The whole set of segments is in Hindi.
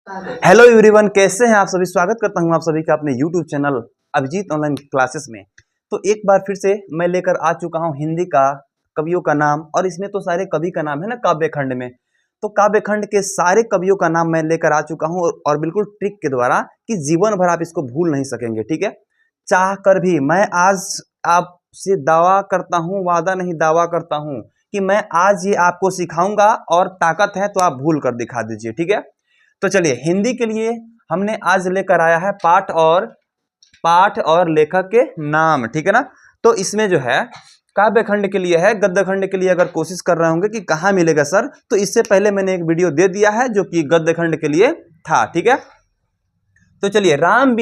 हेलो एवरीवन, कैसे हैं आप सभी। स्वागत करता हूं आप सभी का अपने YouTube channel Abhijit online classes में। तो एक बार फिर से मैं लेकर आ चुका हूं हिंदी का कवियों का नाम, और इसमें तो सारे कवि का नाम है ना काव्य खंड में। तो काव्य खंड के सारे कवियों का नाम मैं लेकर आ चुका हूं, और बिल्कुल ट्रिक के द्वारा कि जीवन भर आप इसको भूल नहीं सकेंगे। ठीक है, चाह कर भी मैं आज आपसे दावा करता हूं, वादा नहीं दावा करता हूं कि मैं आज ये आपको सिखाऊंगा, और ताकत है तो आप भूल कर दिखा दीजिए। ठीक है, तो चलिए हिंदी के लिए हमने आज लेकर आया है पाठ और लेखक के नाम। ठीक है ना, तो इसमें जो है काव्य खंड के लिए है, गद्य खंड के लिए अगर कोशिश कर रहे होंगे कि कहाँ मिलेगा सर, तो इससे पहले मैंने एक वीडियो दे दिया है जो कि गद्य खंड के लिए था। ठीक है, तो चलिए राम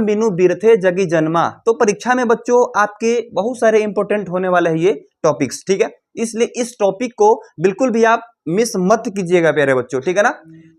बिनु बिरथे जगी जन्मा। तो परीक्षा में बच्चों आपके बहुत सारे इंपॉर्टेंट होने वाले हैं ये टॉपिक्स। ठीक है, इसलिए इस टॉपिक को बिल्कुल भी आप मिस मत कीजिएगा प्यारे बच्चों। ठीक है ना,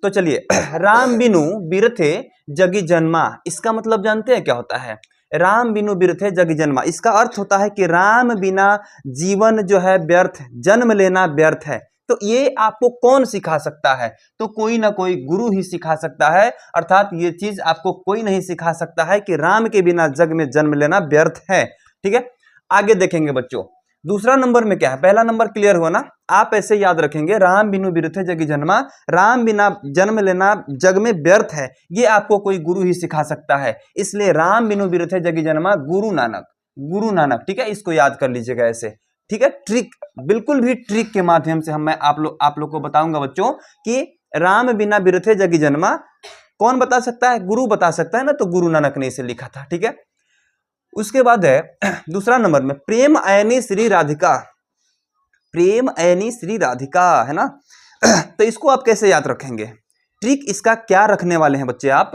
तो चलिए राम बिनु बिरथे जगी जन्मा, इसका मतलब जानते हैं क्या होता है। राम बिनु बिरथे जगी जन्मा, इसका अर्थ होता है कि राम बिना जीवन जो है व्यर्थ, जन्म लेना व्यर्थ है। तो ये आपको कौन सिखा सकता है, तो कोई ना कोई गुरु ही सिखा सकता है। अर्थात ये चीज आपको कोई नहीं सिखा सकता है कि राम के बिना जग में जन्म लेना व्यर्थ है। ठीक है, आगे देखेंगे बच्चों दूसरा नंबर में क्या है। पहला नंबर क्लियर हुआ ना, आप ऐसे याद रखेंगे राम बिनु बिरथे जगी जन्मा, राम बिना जन्म लेना जग में व्यर्थ है, ये आपको कोई गुरु ही सिखा सकता है। इसलिए राम बिनु बिरथे जगी जन्मा गुरु नानक। ठीक है, इसको याद कर लीजिएगा ऐसे। ठीक है, ट्रिक, बिल्कुल भी ट्रिक के माध्यम से मैं आप लोग को बताऊंगा बच्चों कि राम बिना बिरथे जगी जन्मा कौन बता सकता है, गुरु बता सकता है ना, तो गुरु नानक ने इसे लिखा था। ठीक है, उसके बाद है दूसरा नंबर में प्रेम ऐनी श्री राधिका है ना। तो इसको आप कैसे याद रखेंगे, ट्रिक इसका क्या रखने वाले हैं बच्चे आप।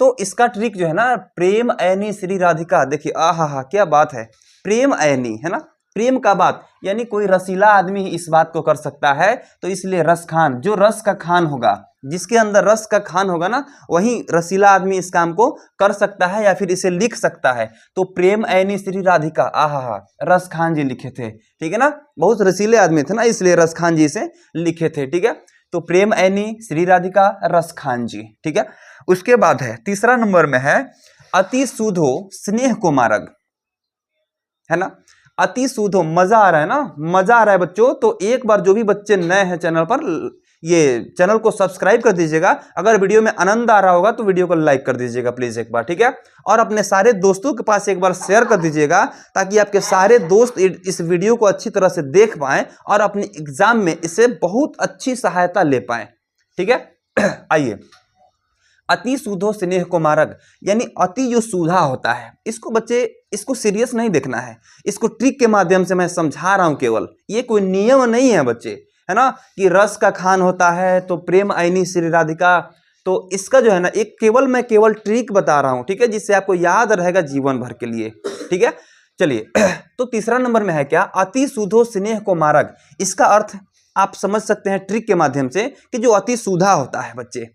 तो इसका ट्रिक जो है ना, प्रेम ऐनी श्री राधिका, देखिए आहा क्या बात है, प्रेम ऐनी है ना, प्रेम का बात, यानी कोई रसीला आदमी ही इस बात को कर सकता है। तो इसलिए रस खान, जो रस का खान होगा, जिसके अंदर रस का खान होगा ना, वही रसीला आदमी इस काम को कर सकता है या फिर इसे लिख सकता है। तो प्रेम ऐनी श्री राधिका, आहा रस खान जी लिखे थे। ठीक है ना, बहुत रसीले आदमी थे ना, इसलिए रस खान जी इसे लिखे थे। ठीक है, तो प्रेम ऐनी श्री राधिका रस खान जी। ठीक है, उसके बाद है तीसरा नंबर में है अति सुधो स्नेह को मार्ग, है ना। अति सुधो, मजा आ रहा है ना, मजा आ रहा है बच्चों। तो एक बार जो भी बच्चे नए हैं चैनल पर, ये चैनल को सब्सक्राइब कर दीजिएगा। अगर वीडियो में आनंद आ रहा होगा तो वीडियो को लाइक कर दीजिएगा प्लीज एक बार। ठीक है, और अपने सारे दोस्तों के पास एक बार शेयर कर दीजिएगा, ताकि आपके सारे दोस्त इस वीडियो को अच्छी तरह से देख पाएं और अपने एग्जाम में इसे बहुत अच्छी सहायता ले पाएं। ठीक है, आइए, अति सुधो स्नेह को मार्ग, यानी अति जो सुधा होता है, इसको बच्चे इसको सीरियस नहीं देखना है, इसको ट्रिक के माध्यम से मैं समझा रहा हूं केवल, ये कोई नियम नहीं है बच्चे, है ना, कि रस का खान होता है तो प्रेम ऐनी श्री राधिका। तो इसका जो है ना, एक मैं केवल ट्रिक बता रहा हूं। ठीक है, जिससे आपको याद रहेगा जीवन भर के लिए। ठीक है, चलिए तो तीसरा नंबर में है क्या, अति सुधो स्नेह को मार्ग। इसका अर्थ आप समझ सकते हैं ट्रिक के माध्यम से कि जो अति सुधा होता है बच्चे,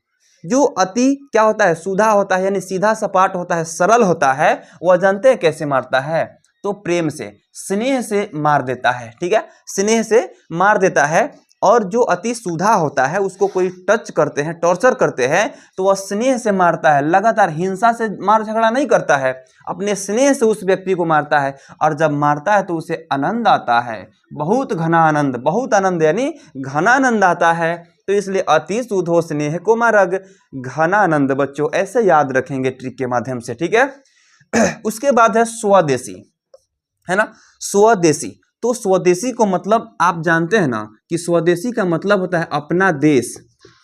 जो अति क्या होता है, सुधा होता है, यानी सीधा सपाट होता है, सरल होता है, वह जानते हैं कैसे मारता है, तो प्रेम से, स्नेह से मार देता है। ठीक है, स्नेह से मार देता है। और जो अति सुधा होता है उसको कोई टच करते हैं, टॉर्चर करते हैं, तो वह स्नेह से मारता है, लगातार हिंसा से मार झगड़ा नहीं करता है, अपने स्नेह से उस व्यक्ति को मारता है। और जब मारता है तो उसे आनंद आता है, बहुत घना आनंद, बहुत आनंद यानी घना आनंद आता है। तो इसलिए अति सुधो स्नेह को मार्ग, घना आनंद बच्चों ऐसे याद रखेंगे ट्रिक के माध्यम से। ठीक है, उसके बाद है स्वदेशी, है ना, स्वदेशी। तो स्वदेशी को मतलब आप जानते हैं ना कि स्वदेशी का मतलब होता है अपना देश,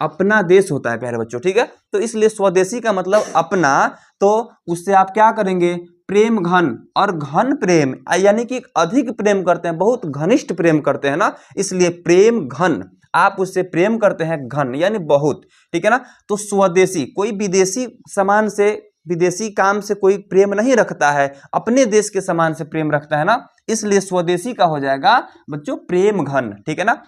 अपना देश होता है प्यारे बच्चों। ठीक है, तो इसलिए स्वदेशी का मतलब अपना, तो उससे आप क्या करेंगे, प्रेम घन, और घन प्रेम यानी कि अधिक प्रेम करते हैं, बहुत घनिष्ठ प्रेम करते हैं ना, इसलिए प्रेम घन, आप उससे प्रेम करते हैं, घन यानी बहुत। ठीक है ना, तो स्वदेशी, कोई विदेशी सामान से, विदेशी काम से कोई प्रेम नहीं रखता है, अपने देश के सामान से प्रेम रखता है ना, इसलिए स्वदेशी का हो जाएगा बच्चों प्रेम घन। ठीक है ना,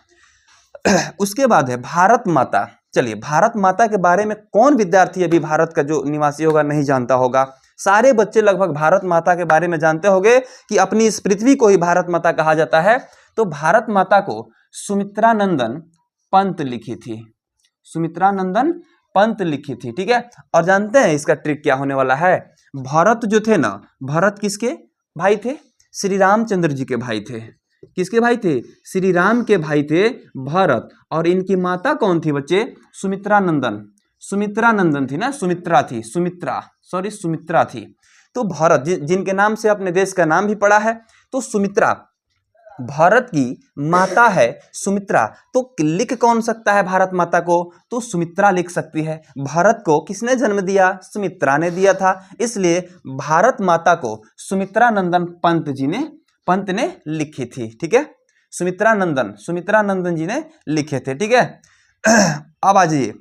उसके बाद है भारत माता। चलिए, भारत माता के बारे में कौन विद्यार्थी अभी भारत का जो निवासी होगा नहीं जानता होगा, सारे बच्चे लगभग भारत माता के बारे में जानते होंगे कि अपनी इस पृथ्वी को ही भारत माता कहा जाता है। तो भारत माता को सुमित्रा नंदन पंत लिखी थी, सुमित्रा नंदन पंत लिखी थी। ठीक है, और जानते हैं इसका ट्रिक क्या होने वाला है? भरत जो थे ना, भरत किसके भाई थे? श्री रामचंद्र जी के भाई थे। किसके भाई थे? श्री राम के भाई थे भरत। और इनकी माता कौन थी बच्चे? सुमित्रा नंदन। सुमित्रा नंदन थी ना, सुमित्रा थी, सुमित्रा थी। तो भरत जिनके नाम से अपने देश का नाम भी पड़ा है, तो सुमित्रा भारत की माता है सुमित्रा। तो लिख कौन सकता है भारत माता को? तो सुमित्रा लिख सकती है। भारत को किसने जन्म दिया? सुमित्रा ने दिया था। इसलिए भारत माता को सुमित्रा नंदन पंत ने लिखी थी। ठीक है, सुमित्रा नंदन जी ने लिखे थे। ठीक है, अब आ जाइए,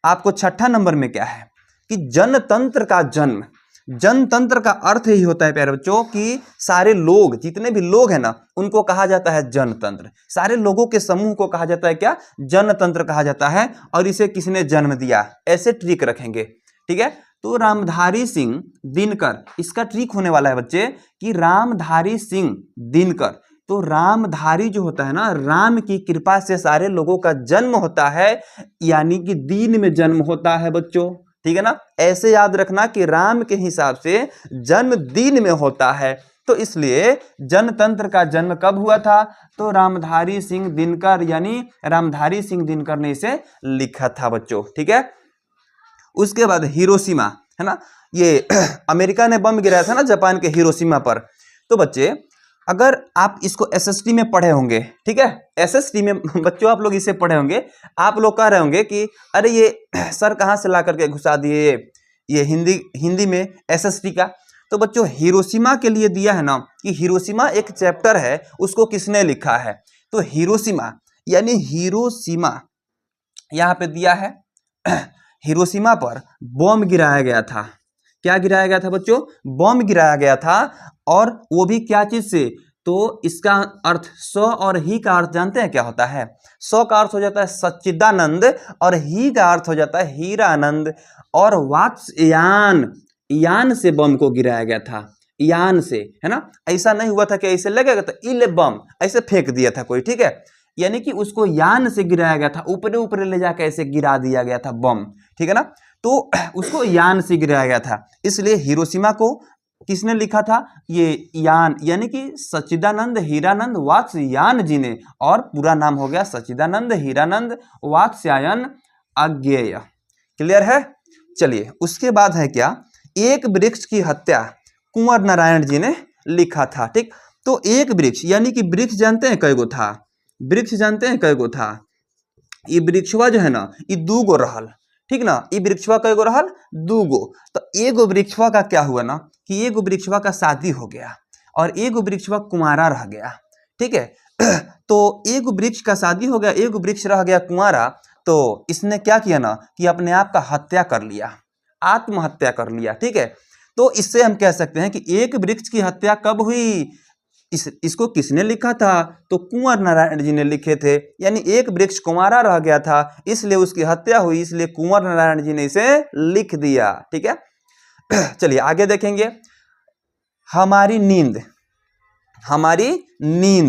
आपको छठा नंबर में क्या है कि जनतंत्र का जन्म। जनतंत्र का अर्थ यही होता है प्यारे बच्चों कि सारे लोग, जितने भी लोग हैं ना, उनको कहा जाता है जनतंत्र। सारे लोगों के समूह को कहा जाता है क्या? जनतंत्र कहा जाता है। और इसे किसने जन्म दिया? ऐसे ट्रिक रखेंगे। ठीक है, तो रामधारी सिंह दिनकर, इसका ट्रिक होने वाला है बच्चे कि रामधारी सिंह दिनकर। तो रामधारी जो होता है ना, राम की कृपा से सारे लोगों का जन्म होता है, यानी कि दिन में जन्म होता है बच्चों। ठीक है ना, ऐसे याद रखना कि राम के हिसाब से जन्म दिन में होता है। तो इसलिए जनतंत्र का जन्म कब हुआ था? तो रामधारी सिंह दिनकर, यानी रामधारी सिंह दिनकर ने इसे लिखा था बच्चों। ठीक है, उसके बाद हिरोशिमा, है ना, ये अमेरिका ने बम गिराया था ना जापान के हिरोशिमा पर। तो बच्चे अगर आप इसको एसएसटी में पढ़े होंगे, ठीक है, एसएसटी में बच्चों आप लोग इसे पढ़े होंगे, आप लोग कह रहे होंगे कि अरे ये सर कहाँ से ला करके घुसा दिए ये हिंदी में एसएसटी का। तो बच्चों हिरोशिमा के लिए दिया है ना कि हिरोशिमा एक चैप्टर है, उसको किसने लिखा है? तो हिरोशिमा यानी हिरोशिमा यहाँ पे दिया है। हिरोशिमा पर बम गिराया गया था। क्या गिराया गया था बच्चों? बम गिराया गया था। और वो भी क्या चीज से? तो इसका अर्थ स और ही का अर्थ जानते हैं क्या होता है? स का अर्थ हो जाता है सच्चिदानंद और ही का अर्थ हो जाता है हीरानंद। और यान से बम को गिराया गया था, यान से, है ना। ऐसा नहीं हुआ था कि ऐसे लगेगा तो इले बम ऐसे फेंक दिया था कोई। ठीक है, यानी कि उसको यान से गिराया गया था, ऊपर ऊपर ले जाकर ऐसे गिरा दिया गया था बम। ठीक है ना, तो उसको यान से गिराया गया था। इसलिए हिरोशिमा को किसने लिखा था? ये यान, यानी कि सच्चिदानंद हीरानंद वात्स्यायन जी ने। और पूरा नाम हो गया सच्चिदानंद हीरानंद वात्स्यायन अज्ञेय। क्लियर है? चलिए, उसके बाद है क्या? एक वृक्ष की हत्या कुंवर नारायण जी ने लिखा था। ठीक, तो एक वृक्ष यानी कि वृक्ष जानते हैं कई गो था? वृक्ष जानते हैं कई गो था? ये वृक्षवा जो है ना, ये 2 गो रहल। ठीक ना, ये वृक्षवा कई गो रहल? 2 गो। तो एगो वृक्षवा का क्या हुआ ना कि एगो वृक्षवा का शादी हो गया और एगो वृक्षवा कुंवारा रह गया। ठीक है, तो एगो वृक्ष का शादी हो गया, एगो वृक्ष रह गया कुंवारा। तो इसने क्या किया ना कि अपने आप का हत्या कर लिया, आत्महत्या कर लिया। ठीक है, तो इससे हम कह सकते हैं कि एक वृक्ष की हत्या कब हुई? इसको किसने लिखा था? तो कुंवर नारायण जी ने लिखे थे। यानी एक वृक्ष कुंवारा रह गया था, इसलिए उसकी हत्या हुई, इसलिए कुंवर नारायण जी ने इसे लिख दिया। ठीक है, चलिए आगे देखेंगे। हमारी नींद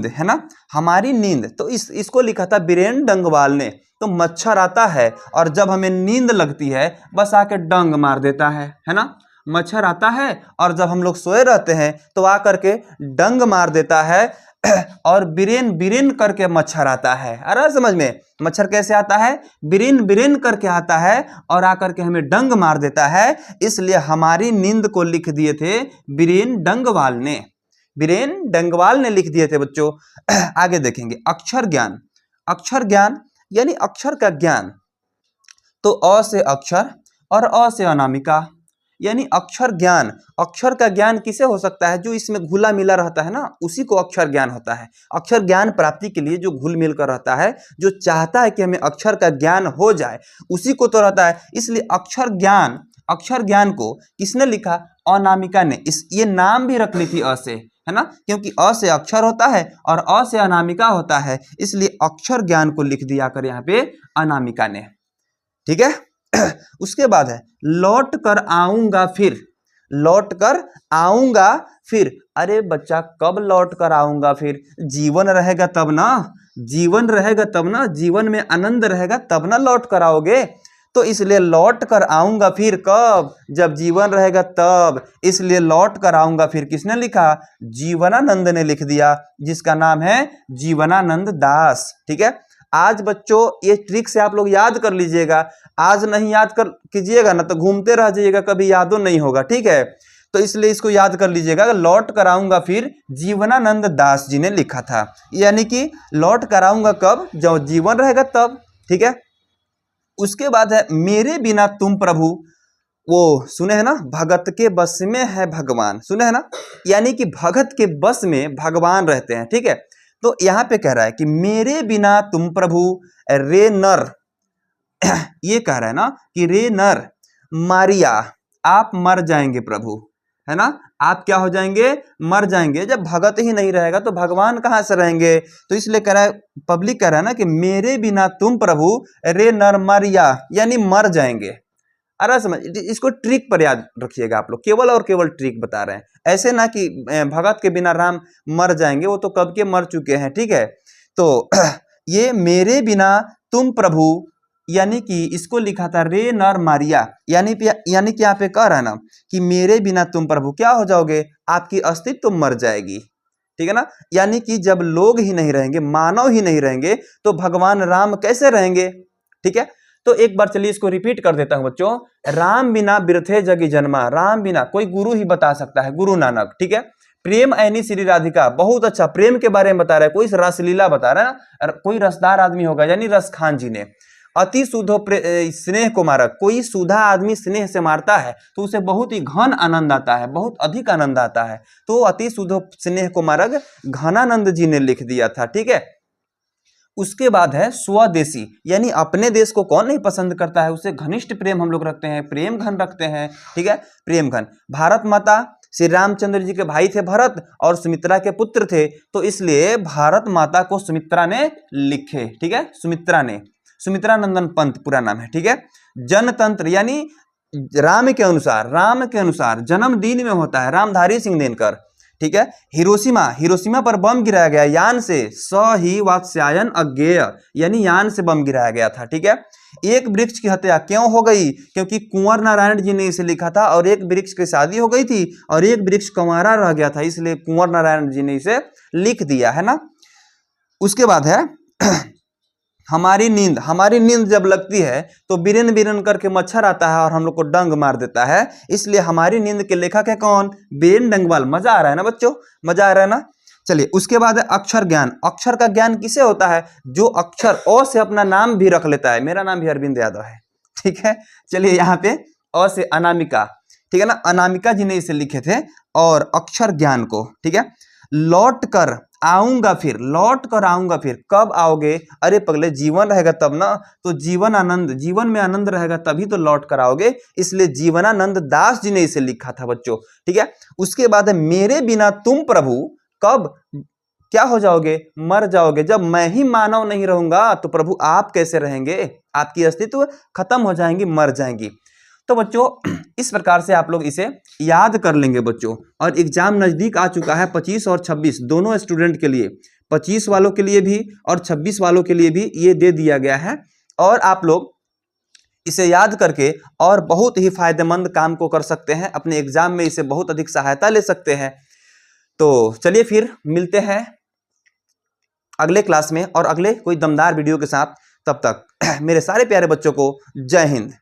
है ना, हमारी नींद। तो इसको लिखा था बीरेन डंगवाल ने। तो मच्छर आता है और जब हमें नींद लगती है बस आके डंग मार देता है ना। मच्छर आता है और जब हम लोग सोए रहते हैं तो आकर के डंग मार देता है। और बिरेन करके मच्छर आता है। अरे समझ में, मच्छर कैसे आता है? बिरेन करके आता है और आकर के हमें डंग मार देता है। इसलिए हमारी नींद को लिख दिए थे बीरेन डंगवाल ने लिख दिए थे बच्चों। आगे देखेंगे अक्षर ज्ञान यानी अक्षर का ज्ञान। तो अ से अक्षर और अ से अनामिका, यानी अक्षर ज्ञान। अक्षर का ज्ञान किसे हो सकता है? जो इसमें घुला मिला रहता है ना, उसी को अक्षर ज्ञान होता है। अक्षर ज्ञान प्राप्ति के लिए जो घुल मिल कर रहता है, जो चाहता है कि हमें अक्षर का ज्ञान हो जाए, उसी को तो रहता है। इसलिए अक्षर ज्ञान को किसने लिखा? अनामिका ने। ये नाम भी रख ली थी अ से, है ना, क्योंकि अ से अक्षर होता है और अ से अनामिका होता है। इसलिए अक्षर ज्ञान को लिख दिया कर यहाँ पे अनामिका ने। ठीक है, उसके बाद है लौट कर आऊंगा फिर अरे बच्चा कब लौट कर आऊंगा, फिर जीवन रहेगा तब ना, जीवन रहेगा तब ना, जीवन में आनंद रहेगा तब ना लौट कर आओगे। तो इसलिए लौट कर आऊंगा फिर कब, जब जीवन रहेगा तब, इसलिए लौट कर आऊंगा फिर किसने लिखा, जीवनानंद ने लिख दिया, जिसका नाम है जीवनानंद दास। ठीक है, आज बच्चों ये ट्रिक से आप लोग याद कर लीजिएगा, आज नहीं याद कर कीजिएगा ना तो घूमते रह जाइएगा, कभी यादों नहीं होगा। ठीक है, तो इसलिए इसको याद कर लीजिएगा, लौट कर आऊंगा फिर जीवनानंद दास जी ने लिखा था, यानी कि लौट कर आऊंगा कब, जब जीवन रहेगा तब। ठीक है, उसके बाद है मेरे बिना तुम प्रभु, वो सुने है ना, भगत के बस में है भगवान, सुने है ना, यानी कि भगत के बस में भगवान रहते हैं। ठीक है, तो यहाँ पे कह रहा है कि मेरे बिना तुम प्रभु रे नर, ये कह रहा है ना कि रे नर मारिया, आप मर जाएंगे प्रभु, है ना, आप क्या हो जाएंगे, मर जाएंगे। जब भगत ही नहीं रहेगा तो भगवान कहाँ से रहेंगे, तो इसलिए कह रहा है, पब्लिक कह रहा है ना कि मेरे बिना तुम प्रभु रे नर मारिया, यानी मर जाएंगे। अरे समझ, इसको ट्रिक पर याद रखिएगा आप लोग, केवल और केवल ट्रिक बता रहे हैं, ऐसे ना कि भगत के बिना राम मर जाएंगे, वो तो कब के मर चुके हैं। ठीक है, तो ये मेरे बिना तुम प्रभु, यानी कि इसको लिखा था रे नर मारिया, यानी कि यहाँ पे कह रहा है ना कि मेरे बिना तुम प्रभु क्या हो जाओगे, आपकी अस्तित्व मर जाएगी। ठीक है ना, यानी कि जब लोग ही नहीं रहेंगे, मानव ही नहीं रहेंगे, तो भगवान राम कैसे रहेंगे। ठीक है, तो एक बार चलिए इसको रिपीट कर देता हूं बच्चों, राम बिना बिरथे जगी जन्मा, राम बिना कोई गुरु ही बता सकता है, गुरु नानक। ठीक है, प्रेम ऐनी श्री राधिका, बहुत अच्छा प्रेम के बारे में बता रहा है, कोई रसलीला बता रहा है, कोई रसदार आदमी होगा, यानी रस खान जी ने। अति सुधो स्नेह को मारक, कोई सुधा आदमी स्नेह से मारता है तो उसे बहुत ही घन आनंद आता है, बहुत अधिक आनंद आता है, तो अति सुधो स्नेह को मारक घनानंद जी ने लिख दिया था। ठीक है, उसके बाद है स्वदेशी, यानी अपने देश को कौन नहीं पसंद करता है, उसे घनिष्ठ प्रेम हम लोग रखते हैं, प्रेम घन रखते हैं। ठीक है, प्रेम घन। भारत माता, श्री रामचंद्र जी के भाई थे भरत और सुमित्रा के पुत्र थे, तो इसलिए भारत माता को सुमित्रा ने लिखे। ठीक है, सुमित्रा ने, सुमित्रा नंदन पंत पूरा नाम है। ठीक है, जनतंत्र, यानी राम के अनुसार, राम के अनुसार जन्मदिन में होता है, रामधारी सिंह दिनकर। ठीक है, हिरोशिमा, हिरोशिमा पर बम गिराया गया यान से, स ही वात्स्यायन अज्ञेय, यानी यान से बम गिराया गया था। ठीक है, एक वृक्ष की हत्या क्यों हो गई, क्योंकि कुंवर नारायण जी ने इसे लिखा था, और एक वृक्ष की शादी हो गई थी और एक वृक्ष कंवारा रह गया था, इसलिए कुंवर नारायण जी ने इसे लिख दिया, है ना। उसके बाद है हमारी नींद, हमारी नींद जब लगती है तो बिरन बिरन करके मच्छर आता है और हम लोग को डंग मार देता है, इसलिए हमारी नींद के लेखक है कौन, बीरेन डंगवाल। मजा आ रहा है ना बच्चों, मजा आ रहा है ना। चलिए उसके बाद है अक्षर ज्ञान, अक्षर का ज्ञान किसे होता है, जो अक्षर अ से अपना नाम भी रख लेता है, मेरा नाम भी अरविंद यादव है। ठीक है, चलिए यहाँ पे अ से अनामिका, ठीक है ना, अनामिका जी ने इसे लिखे थे, और अक्षर ज्ञान को। ठीक है, लौट कर आऊंगा फिर, लौट कर आऊंगा फिर, कब आओगे, अरे पगले जीवन रहेगा तब ना, तो जीवन आनंद, जीवन में आनंद रहेगा तभी तो लौट कर आओगे, इसलिए जीवनानंद दास जी ने इसे लिखा था बच्चों। ठीक है, उसके बाद है मेरे बिना तुम प्रभु कब क्या हो जाओगे, मर जाओगे। जब मैं ही मानव नहीं रहूंगा तो प्रभु आप कैसे रहेंगे, आपकी अस्तित्व खत्म हो जाएंगी, मर जाएंगी। तो बच्चों इस प्रकार से आप लोग इसे याद कर लेंगे बच्चों, और एग्जाम नजदीक आ चुका है, 25 और 26 दोनों स्टूडेंट के लिए, 25 वालों के लिए भी और 26 वालों के लिए भी ये दे दिया गया है, और आप लोग इसे याद करके और बहुत ही फायदेमंद काम को कर सकते हैं, अपने एग्जाम में इसे बहुत अधिक सहायता ले सकते हैं। तो चलिए फिर मिलते हैं अगले क्लास में और अगले कोई दमदार वीडियो के साथ, तब तक मेरे सारे प्यारे बच्चों को जय हिंद।